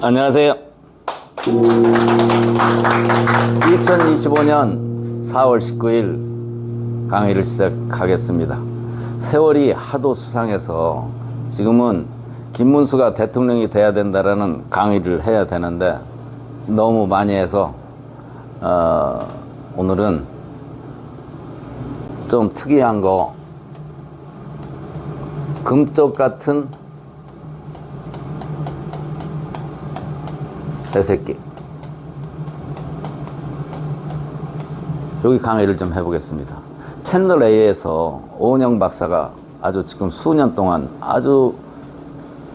안녕하세요. 2025년 4월 19일 강의를 시작하겠습니다. 세월이 하도 수상해서 지금은 김문수가 대통령이 돼야 된다라는 강의를 해야 되는데 너무 많이 해서 오늘은 좀 특이한 거, 금쪽 같은 새끼, 여기 강의를 좀 해보겠습니다. 채널 A에서 오은영 박사가 아주 지금 수년 동안 아주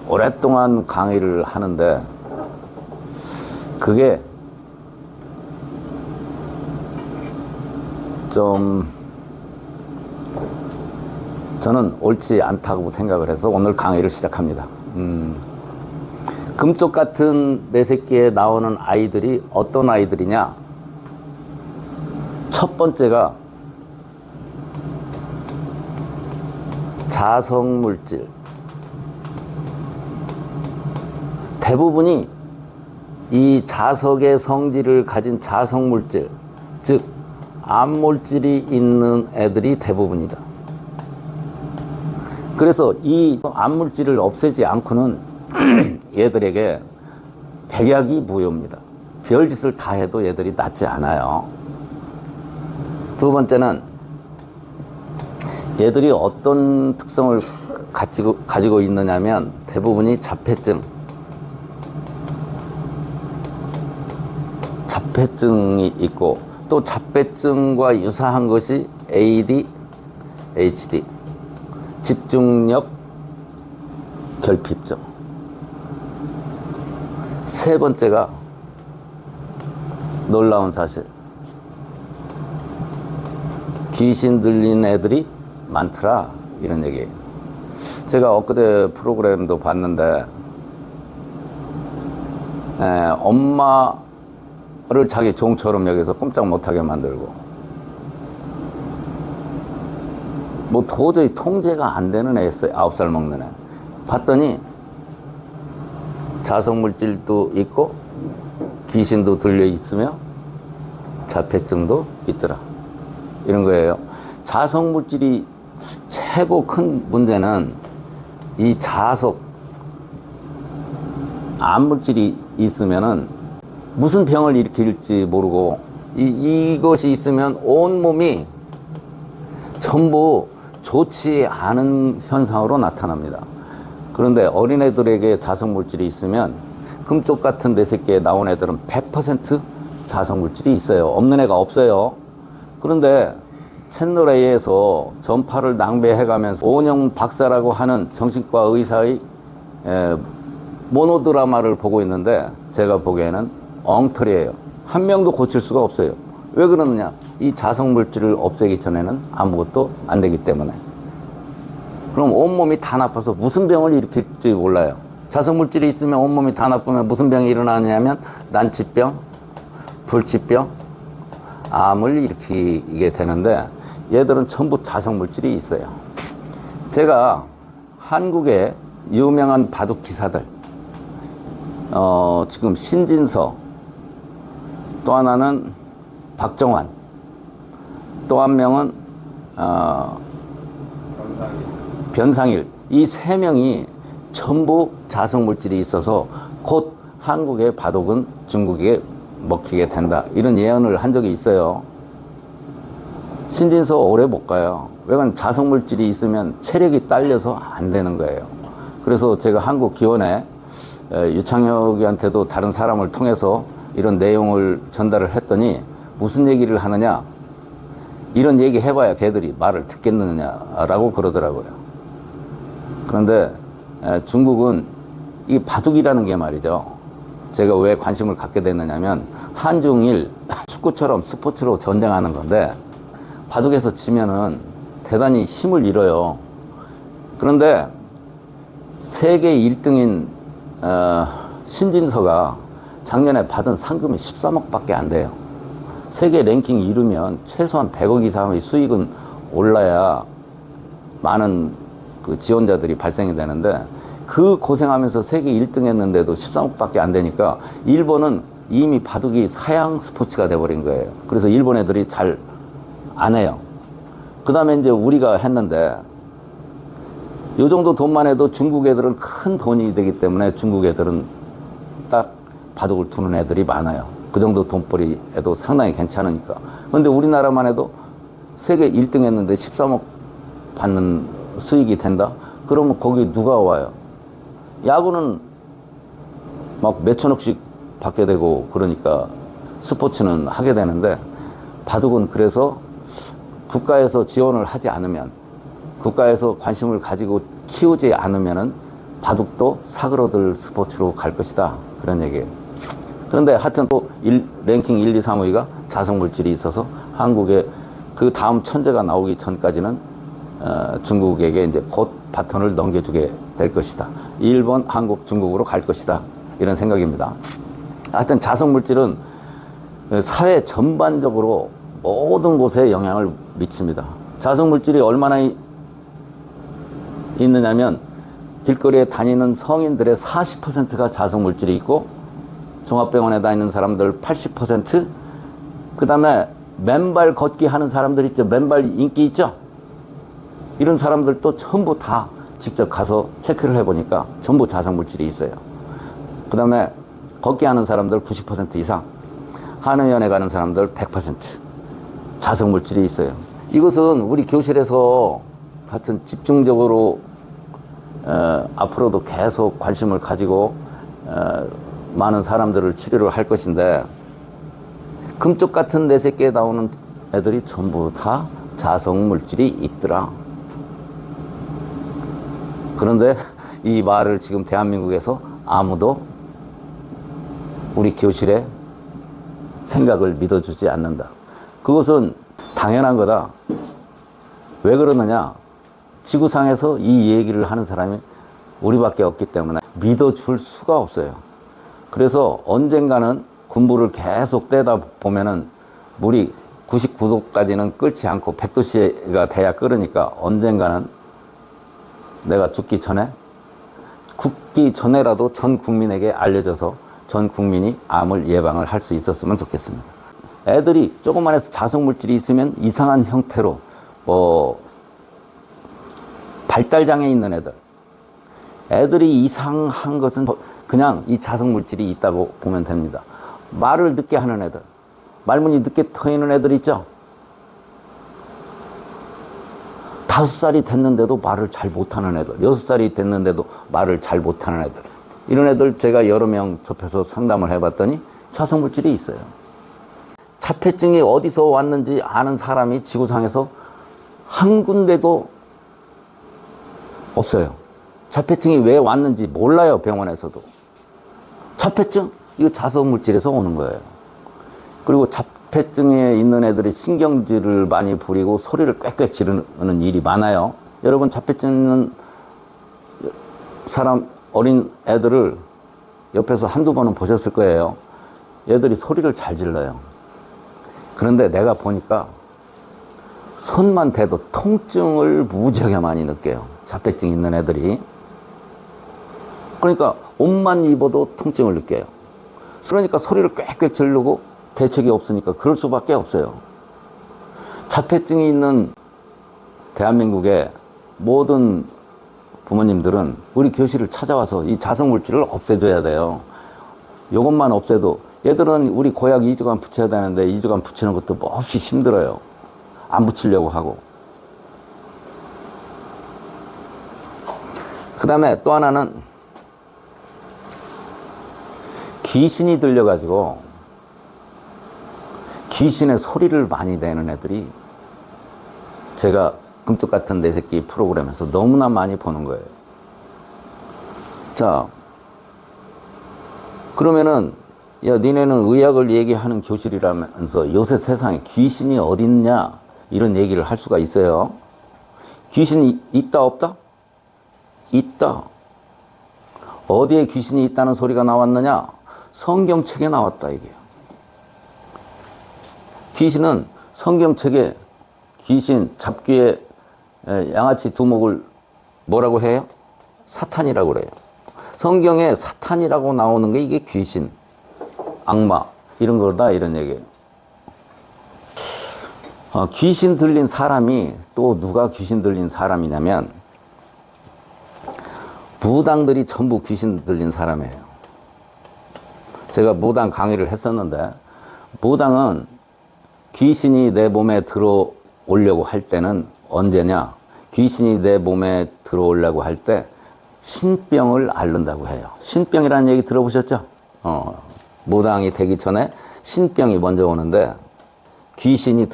오랫동안 강의를 하는데 그게 좀 저는 옳지 않다고 생각을 해서 오늘 강의를 시작합니다. 금쪽 같은 매새끼에 나오는 아이들이 어떤 아이들이냐? 첫 번째가 자석물질. 대부분이 이 자석의 성질을 가진 자석물질, 즉 암물질이 있는 애들이 대부분이다. 그래서 이 암물질을 없애지 않고는 얘들에게 백약이 무효입니다. 별짓을 다 해도 얘들이 낫지 않아요. 두 번째는 얘들이 어떤 특성을 가지고 있느냐면 대부분이 자폐증이 있고 또 자폐증과 유사한 것이 ADHD, 집중력 결핍증. 세 번째가 놀라운 사실, 귀신 들린 애들이 많더라, 이런 얘기예요. 제가 엊그제 프로그램도 봤는데 엄마를 자기 종처럼 여기서 꼼짝 못하게 만들고 뭐 도저히 통제가 안 되는 애였어요. 9살 먹는 애. 봤더니 자석물질도 있고 귀신도 들려 있으며 자폐증도 있더라, 이런 거예요. 자석물질이 최고 큰 문제는 이 자석, 암물질이 있으면은 무슨 병을 일으킬지 모르고 이것이 있으면 온몸이 전부 좋지 않은 현상으로 나타납니다. 그런데 어린애들에게 자석물질이 있으면 금쪽 같은 뇌새끼에 나온 애들은 100% 자석물질이 있어요. 없는 애가 없어요. 그런데 채널 A에서 전파를 낭비해가면서 오은영 박사라고 하는 정신과 의사의 모노드라마를 보고 있는데 제가 보기에는 엉터리예요. 한 명도 고칠 수가 없어요. 왜 그러느냐? 이 자석물질을 없애기 전에는 아무것도 안 되기 때문에. 그럼 온몸이 다 나빠서 무슨 병을 일으킬지 몰라요. 자석물질이 있으면 온몸이 다 나쁘면 무슨 병이 일어나냐면 난치병, 불치병, 암을 일으키게 되는데 얘들은 전부 자석물질이 있어요. 제가 한국의 유명한 바둑 기사들, 지금 신진서, 또 하나는 박정환, 또 한 명은 변상일, 이 세 명이 전부 자석물질이 있어서 곧 한국의 바둑은 중국에 먹히게 된다, 이런 예언을 한 적이 있어요. 신진서 오래 못 가요. 왜냐면 자석물질이 있으면 체력이 딸려서 안 되는 거예요. 그래서 제가 한국 기원에 유창혁이한테도 다른 사람을 통해서 이런 내용을 전달을 했더니 무슨 얘기를 하느냐, 이런 얘기 해봐야 걔들이 말을 듣겠느냐라고 그러더라고요. 그런데 중국은 이 바둑이라는 게 말이죠, 제가 왜 관심을 갖게 됐느냐면 한중일 축구처럼 스포츠로 전쟁하는 건데 바둑에서 지면은 대단히 힘을 잃어요. 그런데 세계 1등인 신진서가 작년에 받은 상금이 13억 밖에 안 돼요. 세계 랭킹 이르면 최소한 100억 이상의 수익은 올라야 많은 그 지원자들이 발생이 되는데 그 고생하면서 세계 1등 했는데도 13억밖에 안 되니까 일본은 이미 바둑이 사양 스포츠가 돼버린 거예요. 그래서 일본 애들이 잘 안 해요. 그 다음에 이제 우리가 했는데 요 정도 돈만 해도 중국 애들은 큰 돈이 되기 때문에 중국 애들은 딱 바둑을 두는 애들이 많아요. 그 정도 돈벌이에도 상당히 괜찮으니까. 근데 우리나라만 해도 세계 1등 했는데 13억 받는 수익이 된다? 그러면 거기 누가 와요? 야구는 막 몇천억씩 받게 되고 그러니까 스포츠는 하게 되는데 바둑은 그래서 국가에서 지원을 하지 않으면, 국가에서 관심을 가지고 키우지 않으면은 바둑도 사그러들 스포츠로 갈 것이다. 그런 얘기예요. 그런데 하여튼 또 랭킹 1, 2, 3, 5위가 자석물질이 있어서 한국에 그 다음 천재가 나오기 전까지는 중국에게 이제 곧 바톤을 넘겨주게 될 것이다. 일본, 한국, 중국으로 갈 것이다. 이런 생각입니다. 하여튼 자석물질은 사회 전반적으로 모든 곳에 영향을 미칩니다. 자석물질이 얼마나 있느냐면 길거리에 다니는 성인들의 40%가 자석물질이 있고 종합병원에 다니는 사람들 80%, 그 다음에 맨발 걷기 하는 사람들 있죠. 맨발 인기 있죠. 이런 사람들도 전부 다 직접 가서 체크를 해보니까 전부 자석물질이 있어요. 그 다음에 걷기 하는 사람들 90% 이상, 한의원에 가는 사람들 100% 자석물질이 있어요. 이것은 우리 교실에서 하여튼 집중적으로 앞으로도 계속 관심을 가지고 많은 사람들을 치료를 할 것인데, 금쪽 같은 내 새끼에 나오는 애들이 전부 다 자석물질이 있더라. 그런데 이 말을 지금 대한민국에서 아무도 우리 교실의 생각을 믿어주지 않는다. 그것은 당연한 거다. 왜 그러느냐? 지구상에서 이 얘기를 하는 사람이 우리밖에 없기 때문에 믿어줄 수가 없어요. 그래서 언젠가는 군부를 계속 떼다 보면은 물이 99도까지는 끓지 않고 100도씨가 돼야 끓으니까 언젠가는 내가 죽기 전에라도 전 국민에게 알려져서 전 국민이 암을 예방을 할 수 있었으면 좋겠습니다. 애들이 조금만 해서 자석물질이 있으면 이상한 형태로 발달장애 있는 애들이 이상한 것은 그냥 이 자석물질이 있다고 보면 됩니다. 말을 늦게 하는 애들, 말문이 늦게 트이는 애들 있죠. 5살이 됐는데도 말을 잘 못하는 애들, 6살이 됐는데도 말을 잘 못하는 애들, 이런 애들 제가 여러 명 접해서 상담을 해봤더니 자석물질이 있어요. 자폐증이 어디서 왔는지 아는 사람이 지구상에서 한 군데도 없어요. 자폐증이 왜 왔는지 몰라요, 병원에서도. 자폐증? 이거 자석물질에서 오는 거예요. 그리고 자폐증에 있는 애들이 신경질을 많이 부리고 소리를 꽥꽥 지르는 일이 많아요. 여러분 자폐증 있는 사람, 어린 애들을 옆에서 한두 번은 보셨을 거예요. 얘들이 소리를 잘 질러요. 그런데 내가 보니까 손만 대도 통증을 무지하게 많이 느껴요. 자폐증 있는 애들이. 그러니까 옷만 입어도 통증을 느껴요. 그러니까 소리를 꽥꽥 지르고 대책이 없으니까 그럴 수밖에 없어요. 자폐증이 있는 대한민국의 모든 부모님들은 우리 교실을 찾아와서 이 자석물질을 없애줘야 돼요. 이것만 없애도, 얘들은 우리 고약 2주간 붙여야 되는데 2주간 붙이는 것도 몹시 힘들어요. 안 붙이려고 하고. 그 다음에 또 하나는 귀신이 들려가지고 귀신의 소리를 많이 내는 애들이 제가 금쪽 같은 내 새끼 프로그램에서 너무나 많이 보는 거예요. 자, 그러면은 야, 니네는 의학을 얘기하는 교실이라면서 요새 세상에 귀신이 어딨냐 이런 얘기를 할 수가 있어요. 귀신이 있다 없다? 있다. 어디에 귀신이 있다는 소리가 나왔느냐? 성경책에 나왔다 이게. 귀신은 성경책에 귀신 잡귀에 양아치 두목을 뭐라고 해요? 사탄이라고 그래요. 성경에 사탄이라고 나오는 게 이게 귀신, 악마 이런 거다 이런 얘기예요. 귀신 들린 사람이 또 누가 귀신 들린 사람이냐면 무당들이 전부 귀신 들린 사람이에요. 제가 무당 강의를 했었는데 무당은 귀신이 내 몸에 들어오려고 할 때는 언제냐? 귀신이 내 몸에 들어오려고 할 때 신병을 앓는다고 해요. 신병이라는 얘기 들어보셨죠? 무당이 되기 전에 신병이 먼저 오는데 귀신이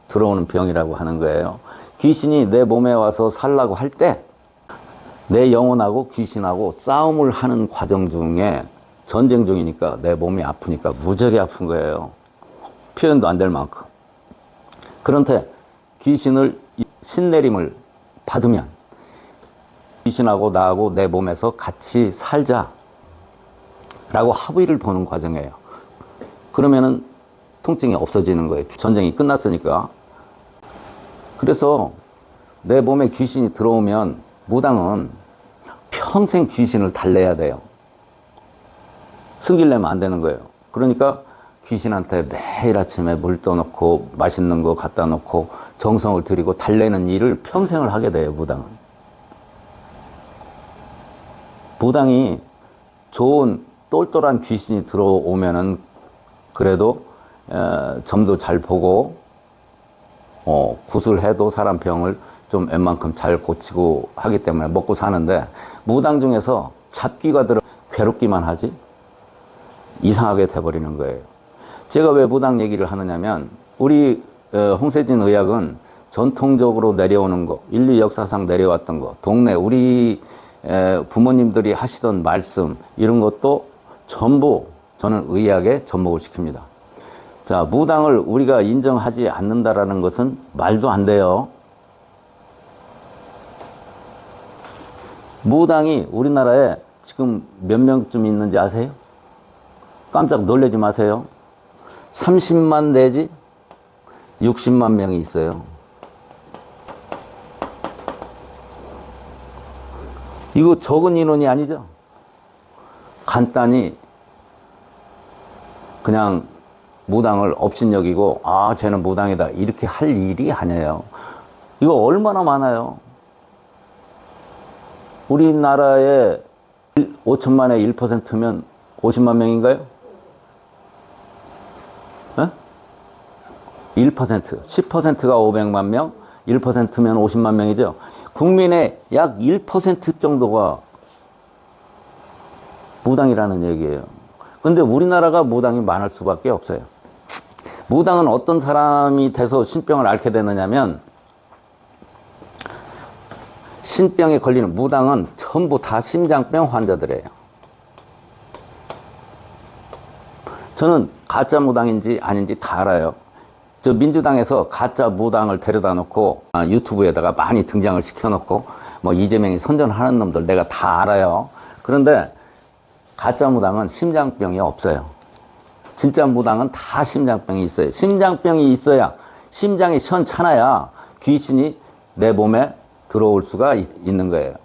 들어오는 병이라고 하는 거예요. 귀신이 내 몸에 와서 살라고 할 때 내 영혼하고 귀신하고 싸움을 하는 과정 중에 전쟁 중이니까 내 몸이 아프니까 무지하게 아픈 거예요. 표현도 안 될 만큼. 그런데 귀신을 신내림을 받으면 귀신하고 나하고 내 몸에서 같이 살자 라고 합의를 보는 과정이에요. 그러면은 통증이 없어지는 거예요. 전쟁이 끝났으니까. 그래서 내 몸에 귀신이 들어오면 무당은 평생 귀신을 달래야 돼요. 승질 내면 안 되는 거예요. 그러니까 귀신한테 매일 아침에 물 떠놓고 맛있는 거 갖다 놓고 정성을 들이고 달래는 일을 평생을 하게 돼요, 무당은. 무당이 좋은 똘똘한 귀신이 들어오면은 그래도 점도 잘 보고 구슬해도 사람 병을 좀 웬만큼 잘 고치고 하기 때문에 먹고 사는데 무당 중에서 잡귀가 들어 괴롭기만 하지 이상하게 돼버리는 거예요. 제가 왜 무당 얘기를 하느냐면 우리 홍세진 의학은 전통적으로 내려오는 거, 인류 역사상 내려왔던 거, 동네 우리 부모님들이 하시던 말씀 이런 것도 전부 저는 의학에 접목을 시킵니다. 자, 무당을 우리가 인정하지 않는다라는 것은 말도 안 돼요. 무당이 우리나라에 지금 몇 명쯤 있는지 아세요? 깜짝 놀라지 마세요. 30만 내지 60만 명이 있어요. 이거 적은 인원이 아니죠. 간단히 그냥 무당을 업신여기고 쟤는 무당이다 이렇게 할 일이 아니에요. 이거 얼마나 많아요. 우리나라에 5천만의 1%면 50만 명인가요? 1%, 10%가 500만 명, 1%면 50만 명이죠. 국민의 약 1% 정도가 무당이라는 얘기예요. 근데 우리나라가 무당이 많을 수밖에 없어요. 무당은 어떤 사람이 돼서 신병을 앓게 되느냐면 신병에 걸리는 무당은 전부 다 심장병 환자들이에요. 저는 가짜 무당인지 아닌지 다 알아요. 저 민주당에서 가짜 무당을 데려다 놓고 유튜브에다가 많이 등장을 시켜놓고 뭐 이재명이 선전하는 놈들 내가 다 알아요. 그런데 가짜 무당은 심장병이 없어요. 진짜 무당은 다 심장병이 있어요. 심장병이 있어야 심장이 시원찮아야 귀신이 내 몸에 들어올 수가 있는 거예요.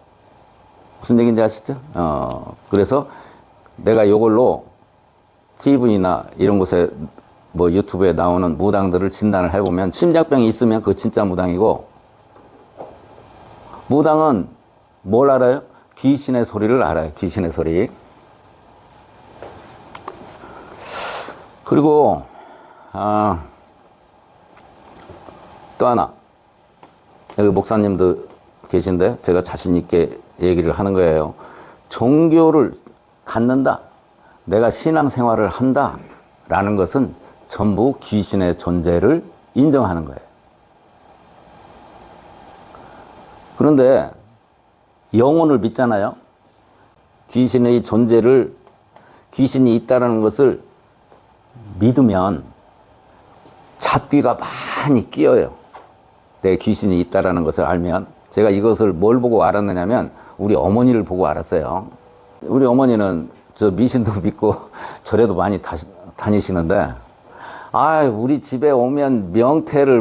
무슨 얘기인지 아시죠? 그래서 내가 이걸로 TV나 이런 곳에 뭐 유튜브에 나오는 무당들을 진단을 해보면 심장병이 있으면 그거 진짜 무당이고 무당은 뭘 알아요? 귀신의 소리를 알아요. 귀신의 소리. 그리고 또 하나 여기 목사님도 계신데 제가 자신 있게 얘기를 하는 거예요. 종교를 갖는다. 내가 신앙생활을 한다. 라는 것은 전부 귀신의 존재를 인정하는 거예요. 그런데 영혼을 믿잖아요. 귀신의 존재를 귀신이 있다는 것을 믿으면 잡귀가 많이 끼어요. 내 귀신이 있다는 것을 알면 제가 이것을 뭘 보고 알았느냐면 우리 어머니를 보고 알았어요. 우리 어머니는 저 미신도 믿고 절에도 많이 다니시는데 우리 집에 오면 명태를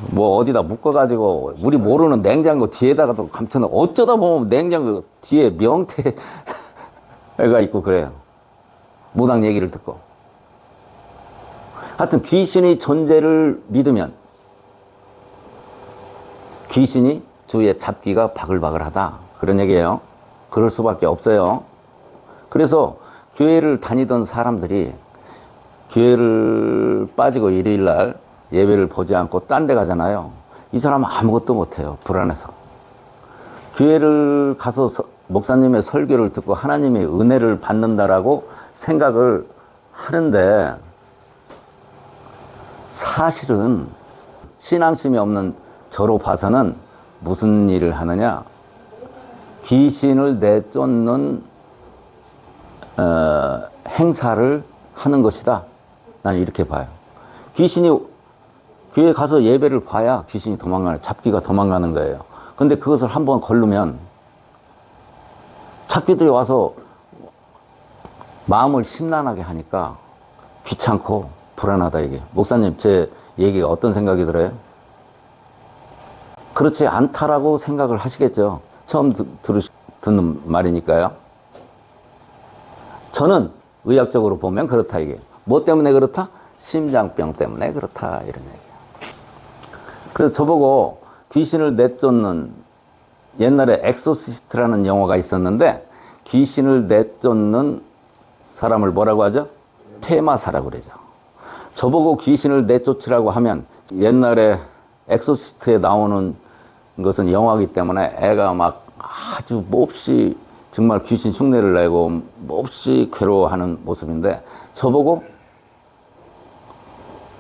뭐 어디다 묶어가지고 우리 모르는 냉장고 뒤에다가도 감춰놓 어쩌다 보면 냉장고 뒤에 명태가 있고 그래요. 무당 얘기를 듣고. 하여튼 귀신의 존재를 믿으면 귀신이 주위에 잡기가 바글바글하다. 그런 얘기예요. 그럴 수밖에 없어요. 그래서 교회를 다니던 사람들이 교회를 빠지고 일요일날 예배를 보지 않고 딴 데 가잖아요. 이 사람은 아무것도 못해요. 불안해서. 교회를 가서 목사님의 설교를 듣고 하나님의 은혜를 받는다라고 생각을 하는데 사실은 신앙심이 없는 저로 봐서는 무슨 일을 하느냐? 귀신을 내쫓는 행사를 하는 것이다. 나는 이렇게 봐요. 귀신이 교회 가서 예배를 봐야 귀신이 도망가는, 잡기가 도망가는 거예요. 근데 그것을 한번 걸르면 잡기들이 와서 마음을 심란하게 하니까 귀찮고 불안하다 이게. 목사님 제 얘기가 어떤 생각이 들어요? 그렇지 않다라고 생각을 하시겠죠. 처음 듣는 말이니까요. 저는 의학적으로 보면 그렇다 이게. 뭐 때문에 그렇다? 심장병 때문에 그렇다 이런 얘기예요. 그래서 저보고 귀신을 내쫓는, 옛날에 엑소시스트라는 영화가 있었는데 귀신을 내쫓는 사람을 뭐라고 하죠? 퇴마사라고 그러죠. 저보고 귀신을 내쫓으라고 하면, 옛날에 엑소시스트에 나오는 것은 영화이기 때문에 애가 막 아주 몹시 정말 귀신 흉내를 내고 몹시 괴로워하는 모습인데, 저보고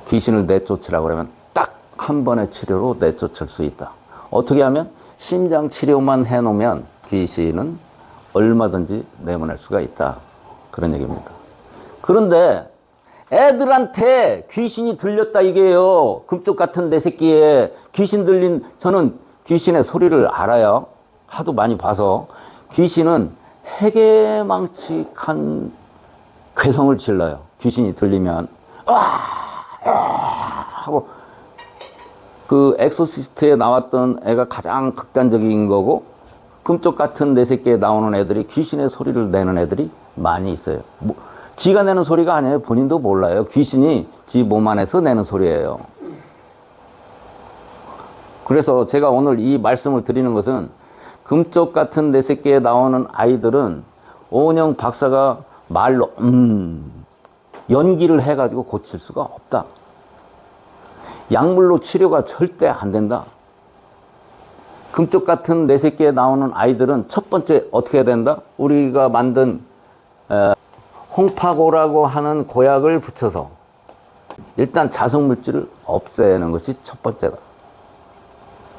귀신을 내쫓으라고 그러면 딱 한 번의 치료로 내쫓을 수 있다. 어떻게 하면? 심장 치료만 해놓으면 귀신은 얼마든지 내보낼 수가 있다. 그런 얘기입니다. 그런데 애들한테 귀신이 들렸다 이게요. 금쪽 같은 내 새끼에 귀신 들린, 저는 귀신의 소리를 알아요. 하도 많이 봐서. 귀신은 해괴망측한 괴성을 질러요. 귀신이 들리면 하고, 그 엑소시스트에 나왔던 애가 가장 극단적인 거고, 금쪽 같은 내 새끼에 나오는 애들이 귀신의 소리를 내는 애들이 많이 있어요. 뭐, 지가 내는 소리가 아니에요. 본인도 몰라요. 귀신이 지 몸 안에서 내는 소리예요. 그래서 제가 오늘 이 말씀을 드리는 것은, 금쪽 같은 내 새끼에 나오는 아이들은 오은영 박사가 말로 연기를 해가지고 고칠 수가 없다. 약물로 치료가 절대 안 된다. 금쪽 같은 내 새끼에 나오는 아이들은 첫 번째 어떻게 해야 된다? 우리가 만든 홍파고라고 하는 고약을 붙여서 일단 자성물질을 없애는 것이 첫 번째다.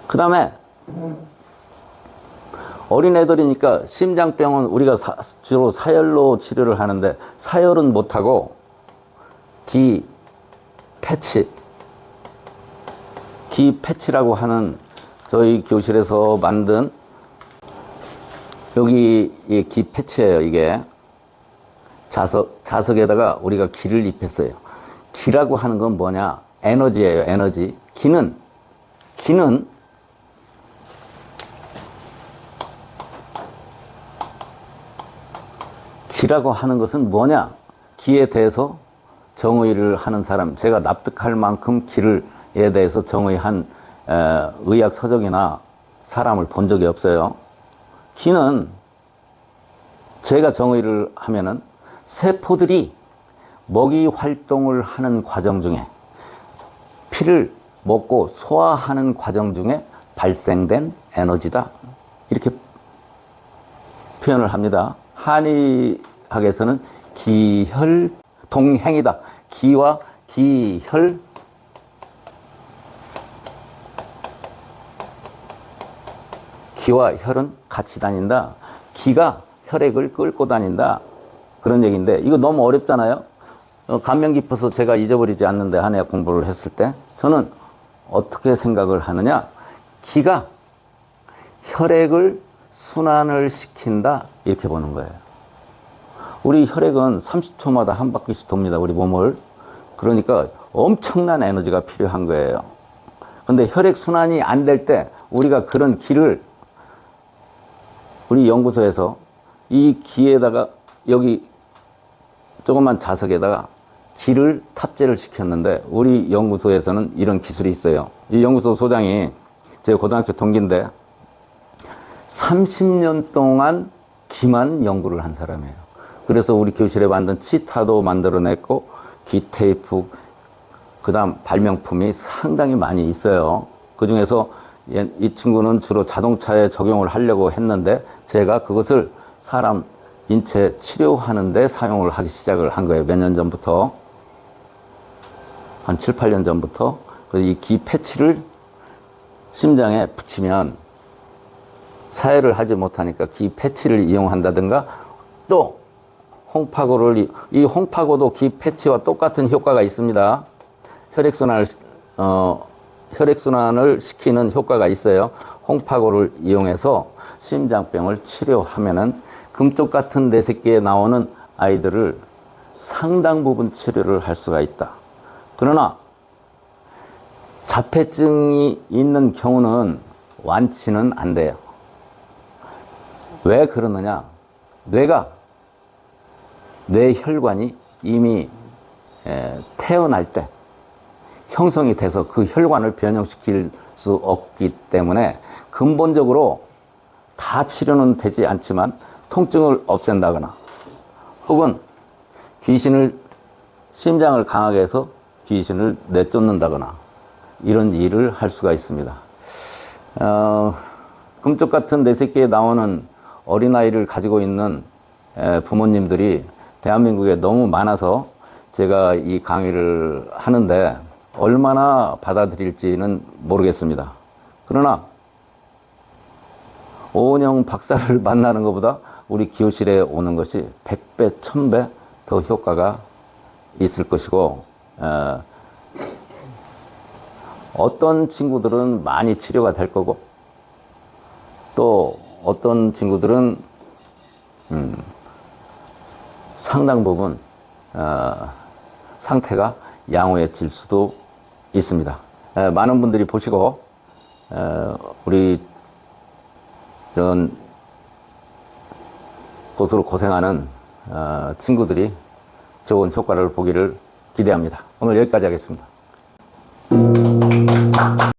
그 다음에 어린애들이니까 심장병은 우리가 주로 사열로 치료를 하는데, 사열은 못하고 기 패치라고 하는 저희 교실에서 만든, 여기 이 기 패치예요. 이게 자석에다가 우리가 기를 입혔어요. 기라고 하는 건 뭐냐? 에너지예요. 에너지. 기는 기라고 하는 것은 뭐냐? 기에 대해서 정의를 하는 사람, 제가 납득할 만큼 기에 대해서 정의한 의학 서적이나 사람을 본 적이 없어요. 기는 제가 정의를 하면은 세포들이 먹이 활동을 하는 과정 중에, 피를 먹고 소화하는 과정 중에 발생된 에너지다. 이렇게 표현을 합니다. 한의학에서는 기혈동행이다. 기와 기혈, 기와 혈은 같이 다닌다. 기가 혈액을 끌고 다닌다. 그런 얘기인데, 이거 너무 어렵잖아요. 감명 깊어서 제가 잊어버리지 않는데, 한의학 공부를 했을 때 저는 어떻게 생각을 하느냐? 기가 혈액을 순환을 시킨다, 이렇게 보는 거예요. 우리 혈액은 30초마다 한 바퀴씩 돕니다, 우리 몸을. 그러니까 엄청난 에너지가 필요한 거예요. 근데 혈액순환이 안 될 때 우리가 그런 기를 우리 연구소에서 이 기에다가 여기 조그만 자석에다가 기를 탑재를 시켰는데 우리 연구소에서는 이런 기술이 있어요. 이 연구소 소장이 제 고등학교 동기인데 30년 동안 기만 연구를 한 사람이에요. 그래서 우리 교실에 만든 치타도 만들어냈고 기 테이프 그다음 발명품이 상당히 많이 있어요. 그중에서 이 친구는 주로 자동차에 적용을 하려고 했는데 제가 그것을 사람 인체 치료하는 데 사용을 하기 시작을 한 거예요. 몇 년 전부터. 한 7, 8년 전부터. 이 기 패치를 심장에 붙이면 사회를 하지 못하니까 기 패치를 이용한다든가 또 홍파고를, 이 홍파고도 기 패치와 똑같은 효과가 있습니다. 혈액순환을 시키는 효과가 있어요. 홍파고를 이용해서 심장병을 치료하면은 금쪽 같은 뇌새끼에 나오는 아이들을 상당 부분 치료를 할 수가 있다. 그러나 자폐증이 있는 경우는 완치는 안 돼요. 왜 그러느냐? 뇌혈관이 이미 태어날 때 형성이 돼서 그 혈관을 변형시킬 수 없기 때문에 근본적으로 다 치료는 되지 않지만 통증을 없앤다거나 혹은 심장을 강하게 해서 귀신을 내쫓는다거나 이런 일을 할 수가 있습니다. 금쪽 같은 뇌새끼에 나오는 어린아이를 가지고 있는 부모님들이 대한민국에 너무 많아서 제가 이 강의를 하는데 얼마나 받아들일지는 모르겠습니다. 그러나 오은영 박사를 만나는 것보다 우리 기호실에 오는 것이 100배, 1000배 더 효과가 있을 것이고 어떤 친구들은 많이 치료가 될 거고 또 어떤 친구들은 상당 부분 상태가 양호해질 수도 있습니다. 많은 분들이 보시고 우리 이런 고수로 고생하는 친구들이 좋은 효과를 보기를 기대합니다. 오늘 여기까지 하겠습니다.